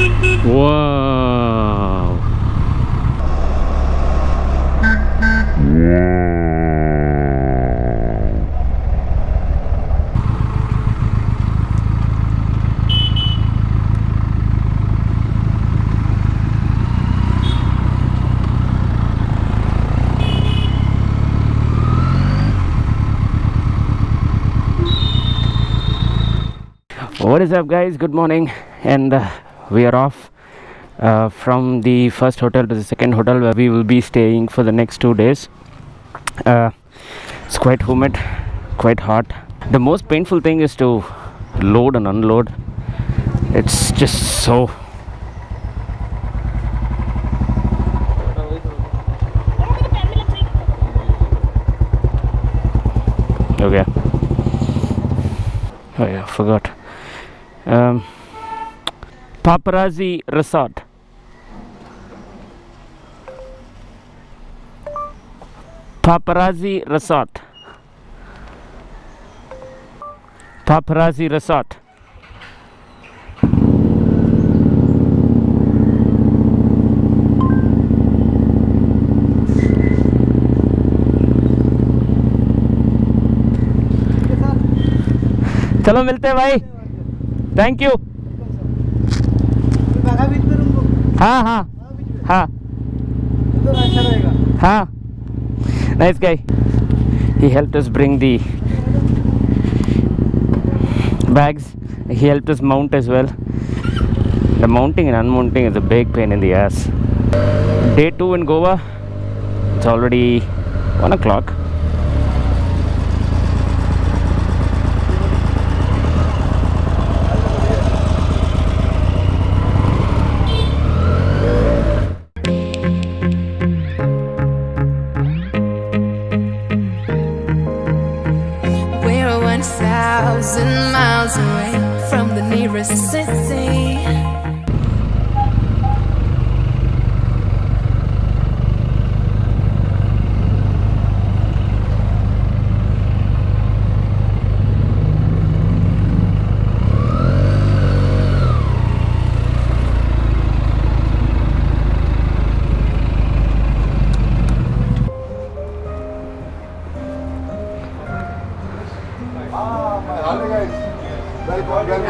Wow. What is up, guys? Good morning, and we are off from the first hotel to the second hotel where we will be staying for the next 2 days. It's quite humid, quite hot. The most painful thing is to load and unload. It's just so... Okay. Oh yeah, forgot. Paparazzi Resort. Paparazzi Resort. Paparazzi Resort. चलो मिलते हैं भाई. Thank you. हाँ हाँ हाँ हाँ. Nice guy. He helped us bring the bags. He helped us mount as well. The mounting and unmounting is a big pain in the ass. Day 2 in Goa. It's already 1 o'clock. Miles away from the nearest city.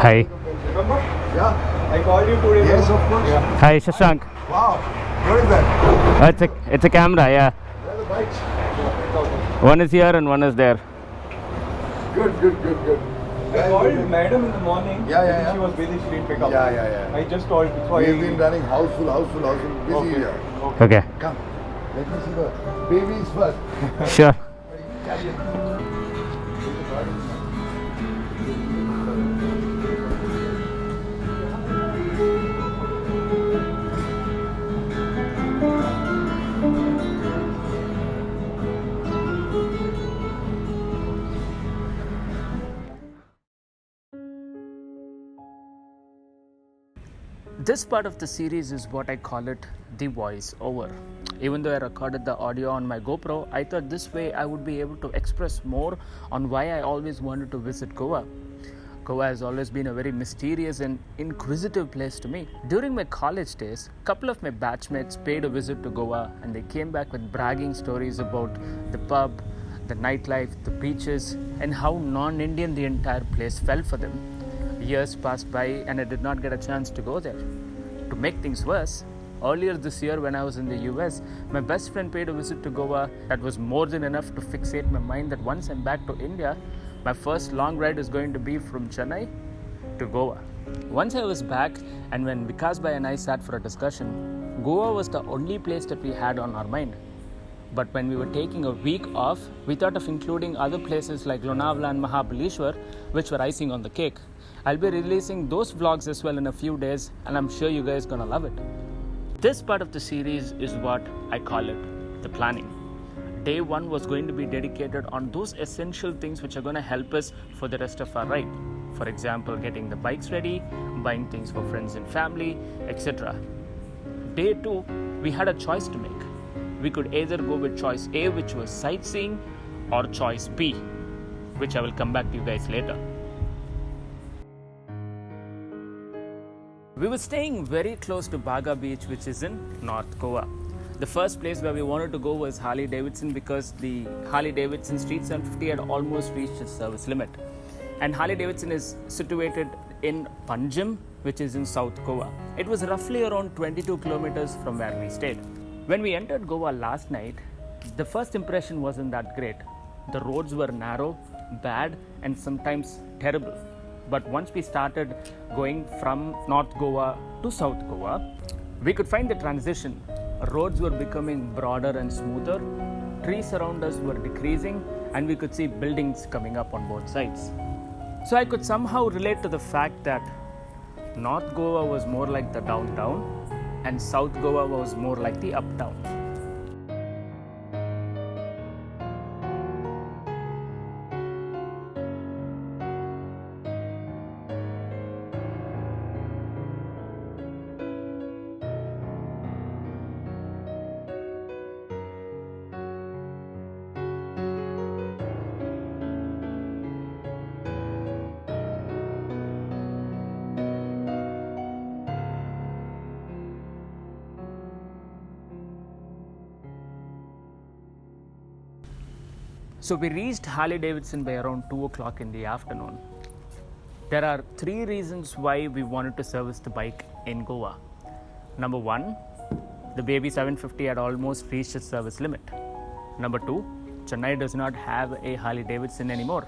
Hi. Remember? Yeah. I called you 2 days ago. Yes, of course. Yeah. Hi, Shashank. Wow. What is that? It's a camera, yeah. Where are the bikes? One is here and one is there. Good. I called madam in the morning. Yeah. She was busy, she didn't pick up. Yeah. I just called before. We've been running houseful, busy Okay. here. Okay. Come. Let me see the babies first. Sure. This part of the series is what I call it the voice over. Even though I recorded the audio on my GoPro, I thought this way I would be able to express more on why I always wanted to visit Goa. Goa has always been a very mysterious and inquisitive place to me. During my college days, a couple of my batchmates paid a visit to Goa and they came back with bragging stories about the pub, the nightlife, the beaches, and how non-Indian the entire place felt for them. Years passed by and I did not get a chance to go there. To make things worse, earlier this year when I was in the US, my best friend paid a visit to Goa. That was more than enough to fixate my mind that once I'm back to India, my first long ride is going to be from Chennai to Goa. Once I was back and when Vikas Bhai and I sat for a discussion, Goa was the only place that we had on our mind. But when we were taking a week off, we thought of including other places like Lonavala and Mahabhaleshwar, which were icing on the cake. I'll be releasing those vlogs as well in a few days and I'm sure you guys gonna love it. This part of the series is what I call it, the planning. Day 1 was going to be dedicated on those essential things which are going to help us for the rest of our ride. For example, getting the bikes ready, buying things for friends and family, etc. Day 2, we had a choice to make. We could either go with choice A, which was sightseeing, or choice B, which I will come back to you guys later. We were staying very close to Baga Beach, which is in North Goa. The first place where we wanted to go was Harley Davidson because the Harley Davidson Street 750 had almost reached its service limit. And Harley Davidson is situated in Panjim, which is in South Goa. It was roughly around 22 kilometers from where we stayed. When we entered Goa last night, the first impression wasn't that great. The roads were narrow, bad, and sometimes terrible. But once we started going from North Goa to South Goa, we could find the transition. Roads were becoming broader and smoother, trees around us were decreasing, and we could see buildings coming up on both sides. So I could somehow relate to the fact that North Goa was more like the downtown and South Goa was more like the uptown. So we reached Harley Davidson by around 2 o'clock in the afternoon. There are 3 reasons why we wanted to service the bike in Goa. Number 1, the baby 750 had almost reached its service limit. Number 2, Chennai does not have a Harley Davidson anymore.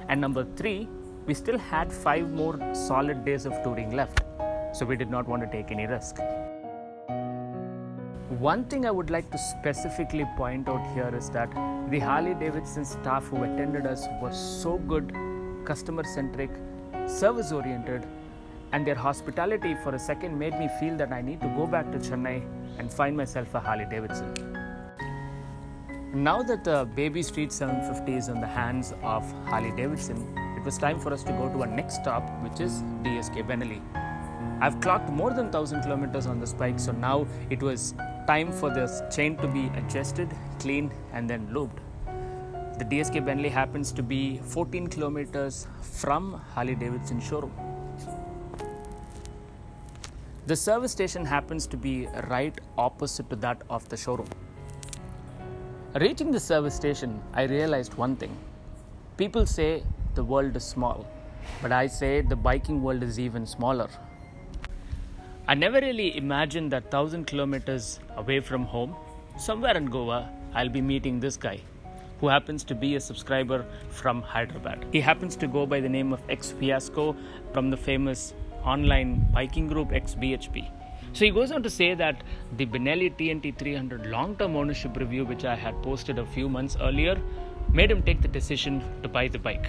And number 3, we still had 5 more solid days of touring left. So we did not want to take any risk. One thing I would like to specifically point out here is that the Harley Davidson staff who attended us were so good, customer-centric, service-oriented, and their hospitality for a second made me feel that I need to go back to Chennai and find myself a Harley Davidson. Now that the baby Street 750 is in the hands of Harley Davidson, it was time for us to go to our next stop, which is DSK Benelli. I've clocked more than 1,000 kilometers on this bike, so now it was time for this chain to be adjusted, cleaned, and then lubed. The DSK Benelli happens to be 14 kilometers from Harley Davidson showroom. The service station happens to be right opposite to that of the showroom. Reaching the service station, I realized one thing. People say the world is small, but I say the biking world is even smaller. I never really imagined that 1,000 kilometers away from home, somewhere in Goa, I'll be meeting this guy, who happens to be a subscriber from Hyderabad. He happens to go by the name of X Fiasco from the famous online biking group XBHP. So he goes on to say that the Benelli TNT 300 long-term ownership review, which I had posted a few months earlier, made him take the decision to buy the bike.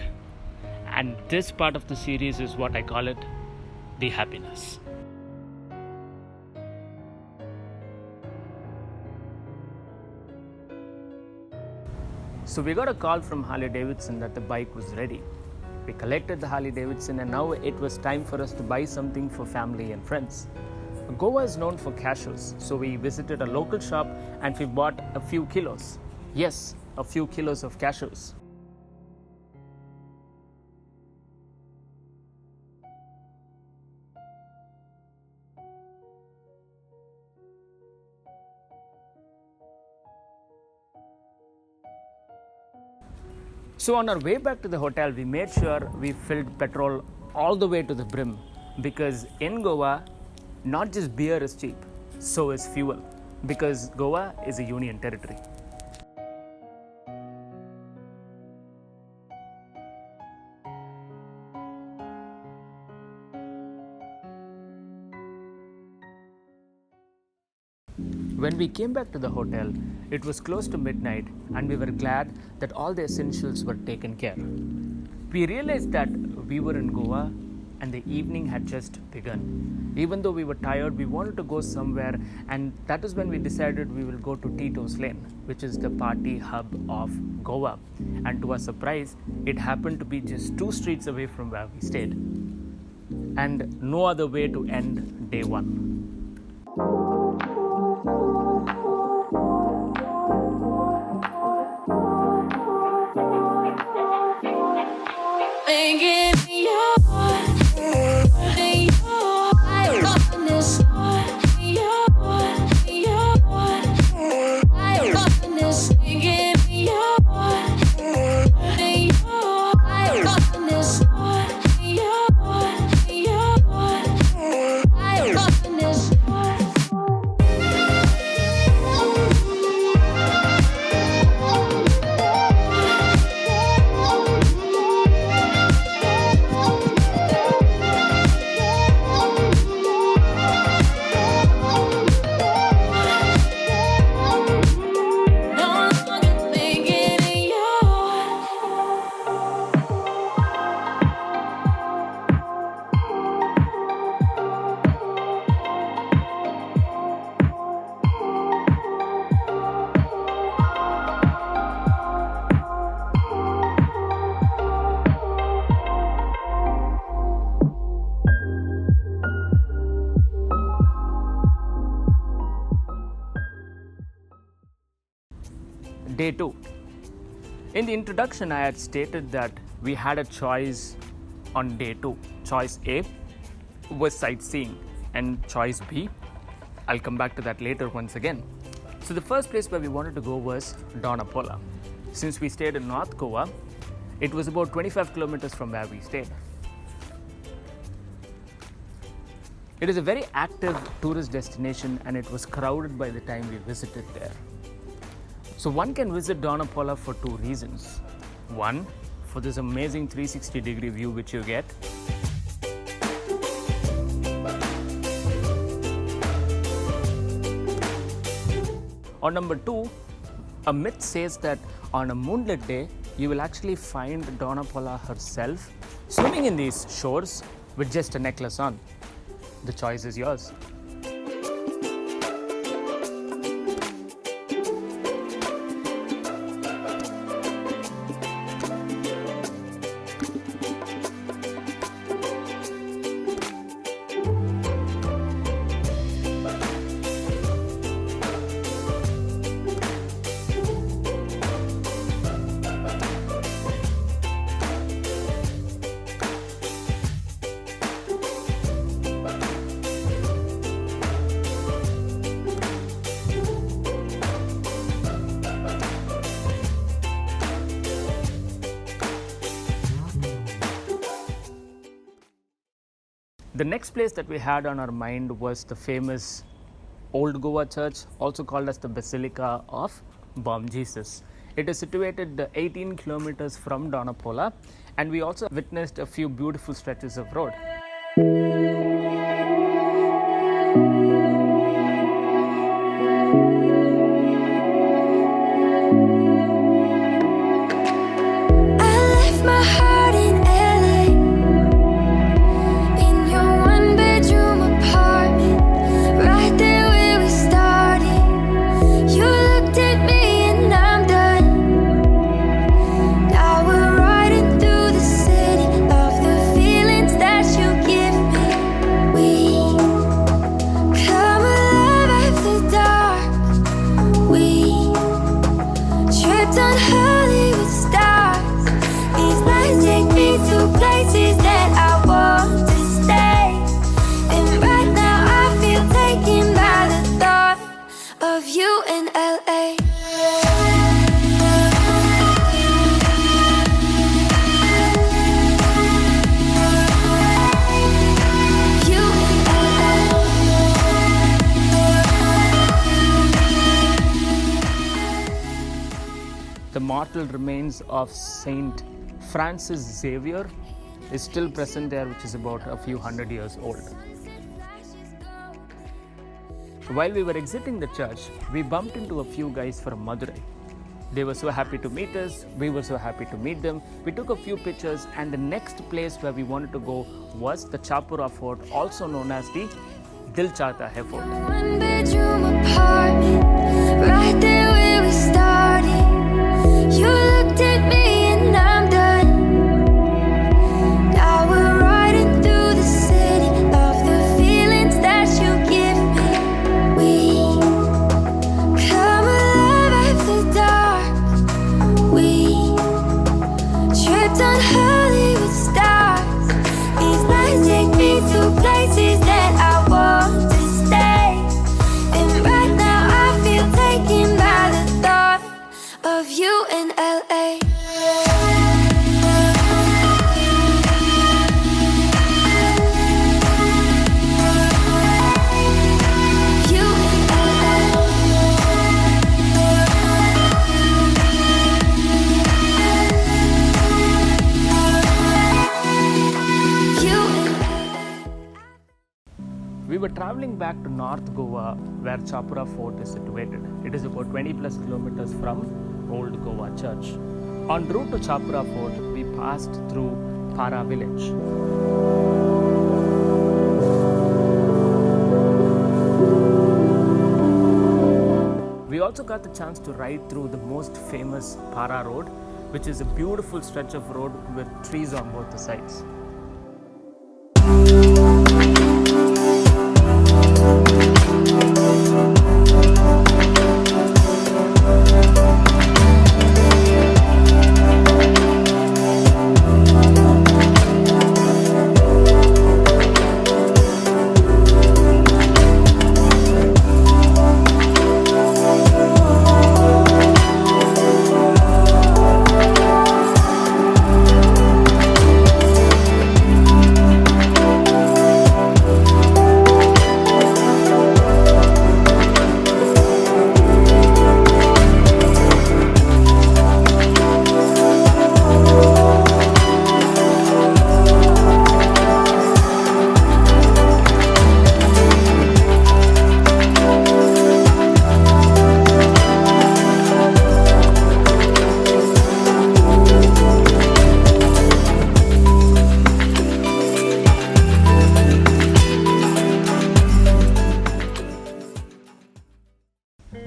And this part of the series is what I call it, the happiness. So we got a call from Harley Davidson that the bike was ready. We collected the Harley Davidson and now it was time for us to buy something for family and friends. Goa is known for cashews, so we visited a local shop and we bought a few kilos. Yes, a few kilos of cashews. So on our way back to the hotel, we made sure we filled petrol all the way to the brim because in Goa, not just beer is cheap, so is fuel because Goa is a union territory. When we came back to the hotel, it was close to midnight and we were glad that all the essentials were taken care. We realized that we were in Goa and the evening had just begun. Even though we were tired, we wanted to go somewhere, and that is when we decided we will go to Tito's Lane, which is the party hub of Goa. And to our surprise, it happened to be just 2 streets away from where we stayed. And no other way to end day 1. Day 2. In the introduction, I had stated that we had a choice on day 2. Choice A was sightseeing, and choice B, I'll come back to that later once again. So the first place where we wanted to go was Dona Paula. Since we stayed in North Goa, it was about 25 kilometers from where we stayed. It is a very active tourist destination and it was crowded by the time we visited there. So one can visit Dona Paula for 2 reasons. One, for this amazing 360-degree view which you get. Or number 2, a myth says that on a moonlit day, you will actually find Dona Paula herself swimming in these shores with just a necklace on. The choice is yours. The next place that we had on our mind was the famous Old Goa Church, also called as the Basilica of Bom Jesus. It is situated 18 kilometers from Dona Paula, and we also witnessed a few beautiful stretches of road. The mortal remains of Saint Francis Xavier is still present there, which is about a few hundred years old. While we were exiting the church, we bumped into a few guys from Madurai. They were so happy to meet us, we were so happy to meet them. We took a few pictures, and the next place where we wanted to go was the Chapura Fort, also known as the Dil Chahta Hai Fort. One bedroom apartment, right there where we started. You looked at me and I'm done. Now we're riding through the city of the feelings that you give me. We come alive after dark. We tripped on Hollywood stars. These nights take me to places that I want to stay. And right now I feel taken by the thought of you in LA. You in LA. You in We were traveling back to North Goa, where Chapura Fort is situated. It is about 20 plus kilometers from Old Goa Church. En route to Chapura Fort, we passed through Para village. We also got the chance to ride through the most famous Para road, which is a beautiful stretch of road with trees on both the sides.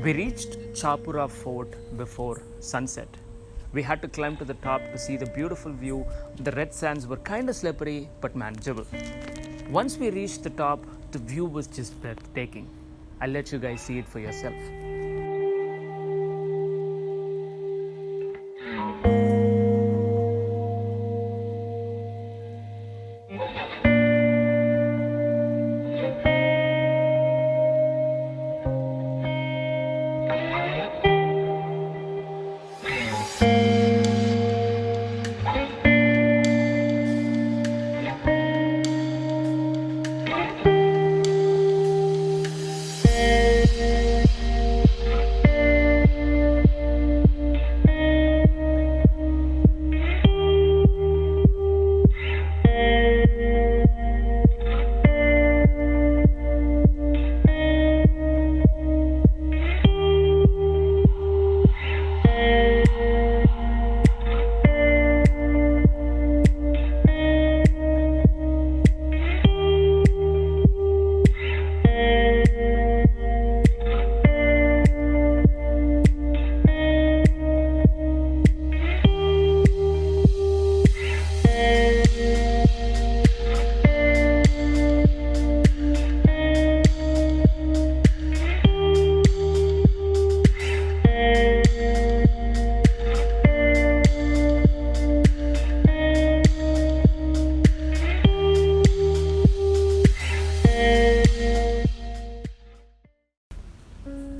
We reached Chapura Fort before sunset. We had to climb to the top to see the beautiful view. The red sands were kind of slippery but manageable. Once we reached the top, the view was just breathtaking. I'll let you guys see it for yourself.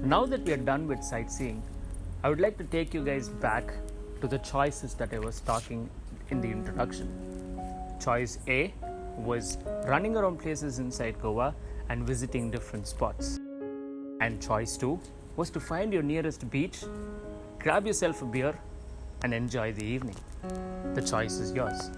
Now that we are done with sightseeing, I would like to take you guys back to the choices that I was talking in the introduction. Choice A was running around places inside Goa and visiting different spots. And choice 2 was to find your nearest beach, grab yourself a beer and enjoy the evening. The choice is yours.